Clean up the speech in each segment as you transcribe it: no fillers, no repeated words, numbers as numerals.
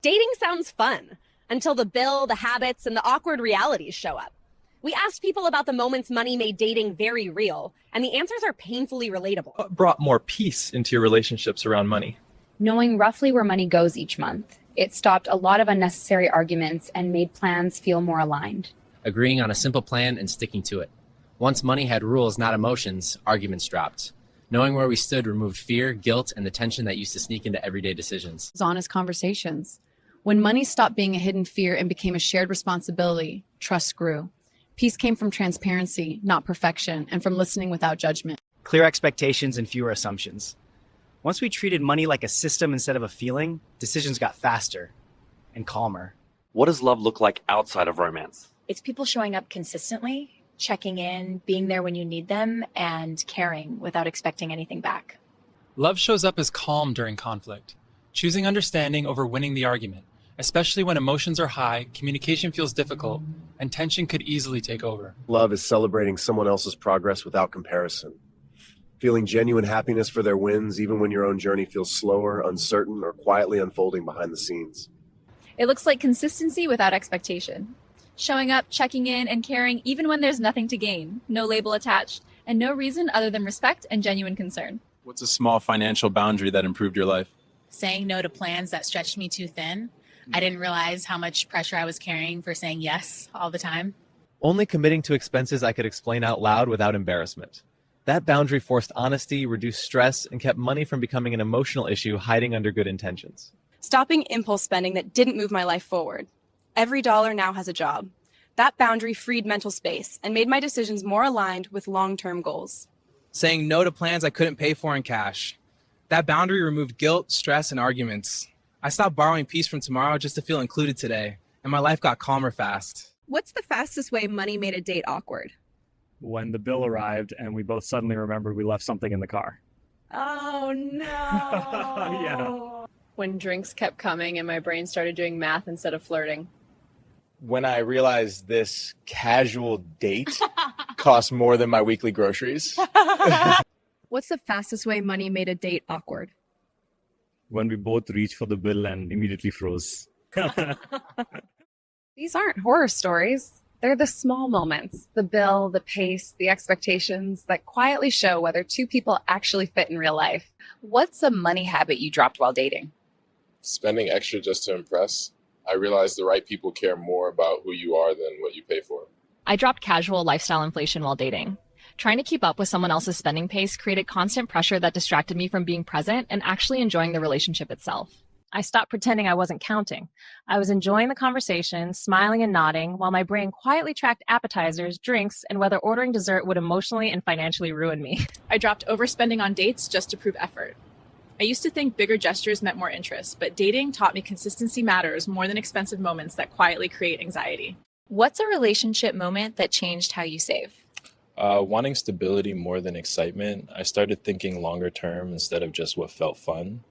Dating sounds fun until the bill, the habits, and the awkward realities show up. We asked people about the moments money made dating very real, and the answers are painfully relatable. What brought more peace into your relationships around money? Knowing roughly where money goes each month. It stopped a lot of unnecessary arguments and made plans feel more aligned. Agreeing on a simple plan and sticking to it. Once money had rules, not emotions, arguments dropped. Knowing where we stood removed fear, guilt, and the tension that used to sneak into everyday decisions. Honest conversations. When money stopped being a hidden fear and became a shared responsibility, trust grew. Peace came from transparency, not perfection, and from listening without judgment. Clear expectations and fewer assumptions. Once we treated money like a system instead of a feeling, decisions got faster and calmer. What does love look like outside of romance? It's people showing up consistently, checking in, being there when you need them, and caring without expecting anything back. Love shows up as calm during conflict, choosing understanding over winning the argument. Especially when emotions are high, communication feels difficult, and tension could easily take over. Love is celebrating someone else's progress without comparison. Feeling genuine happiness for their wins, even when your own journey feels slower, uncertain, or quietly unfolding behind the scenes. It looks like consistency without expectation. Showing up, checking in, and caring even when there's nothing to gain, no label attached, and no reason other than respect and genuine concern. What's a small financial boundary that improved your life? Saying no to plans that stretched me too thin. I didn't realize how much pressure I was carrying for saying yes all the time. Only committing to expenses I could explain out loud without embarrassment. That boundary forced honesty, reduced stress, and kept money from becoming an emotional issue hiding under good intentions. Stopping impulse spending that didn't move my life forward. Every dollar now has a job. That boundary freed mental space and made my decisions more aligned with long-term goals. Saying no to plans I couldn't pay for in cash. That boundary removed guilt, stress, and arguments. I stopped borrowing peace from tomorrow just to feel included today, and my life got calmer fast. What's the fastest way money made a date awkward? When the bill arrived and we both suddenly remembered we left something in the car. Oh, no. Yeah. When drinks kept coming and my brain started doing math instead of flirting. When I realized this casual date cost more than my weekly groceries. What's the fastest way money made a date awkward? When we both reached for the bill and immediately froze. These aren't horror stories. They're the small moments, the bill, the pace, the expectations that quietly show whether two people actually fit in real life. What's a money habit you dropped while dating? Spending extra just to impress. I realized the right people care more about who you are than what you pay for. I dropped casual lifestyle inflation while dating. Trying to keep up with someone else's spending pace created constant pressure that distracted me from being present and actually enjoying the relationship itself. I stopped pretending I wasn't counting. I was enjoying the conversation, smiling and nodding, while my brain quietly tracked appetizers, drinks, and whether ordering dessert would emotionally and financially ruin me. I dropped overspending on dates just to prove effort. I used to think bigger gestures meant more interest, but dating taught me consistency matters more than expensive moments that quietly create anxiety. What's a relationship moment that changed how you save? Wanting stability more than excitement, I started thinking longer term instead of just what felt fun.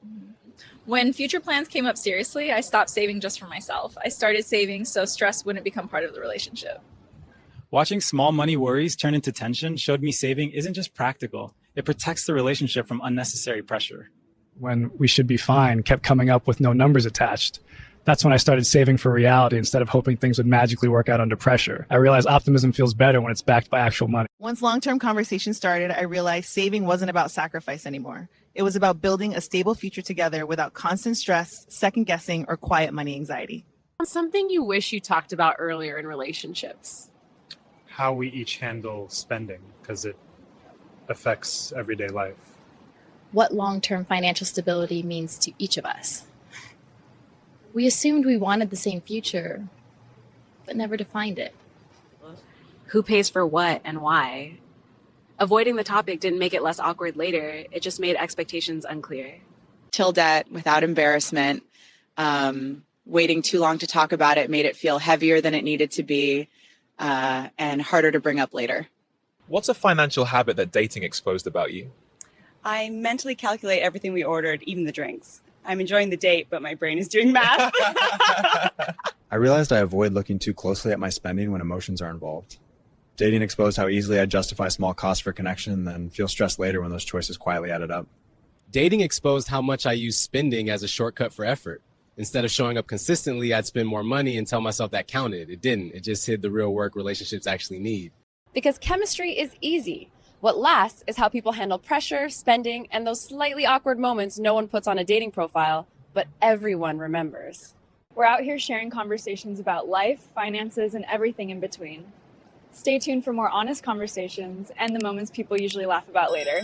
When future plans came up seriously, I stopped saving just for myself. I started saving so stress wouldn't become part of the relationship. Watching small money worries turn into tension showed me saving isn't just practical. It protects the relationship from unnecessary pressure. When we should be fine kept coming up with no numbers attached. That's when I started saving for reality instead of hoping things would magically work out under pressure. I realized optimism feels better when it's backed by actual money. Once long-term conversation started, I realized saving wasn't about sacrifice anymore. It was about building a stable future together without constant stress, second guessing, or quiet money anxiety. Something you wish you talked about earlier in relationships. How we each handle spending, because it affects everyday life. What long-term financial stability means to each of us. We assumed we wanted the same future, but never defined it. Who pays for what and why? Avoiding the topic didn't make it less awkward later. It just made expectations unclear. Till debt without embarrassment. Waiting too long to talk about it made it feel heavier than it needed to be and harder to bring up later. What's a financial habit that dating exposed about you? I mentally calculate everything we ordered, even the drinks. I'm enjoying the date, but my brain is doing math. I realized I avoid looking too closely at my spending when emotions are involved. Dating exposed how easily I justify small costs for connection and then feel stressed later when those choices quietly added up. Dating exposed how much I use spending as a shortcut for effort. Instead of showing up consistently, I'd spend more money and tell myself that counted. It didn't. It just hid the real work relationships actually need. Because chemistry is easy. What lasts is how people handle pressure, spending, and those slightly awkward moments no one puts on a dating profile, but everyone remembers. We're out here sharing conversations about life, finances, and everything in between. Stay tuned for more honest conversations and the moments people usually laugh about later.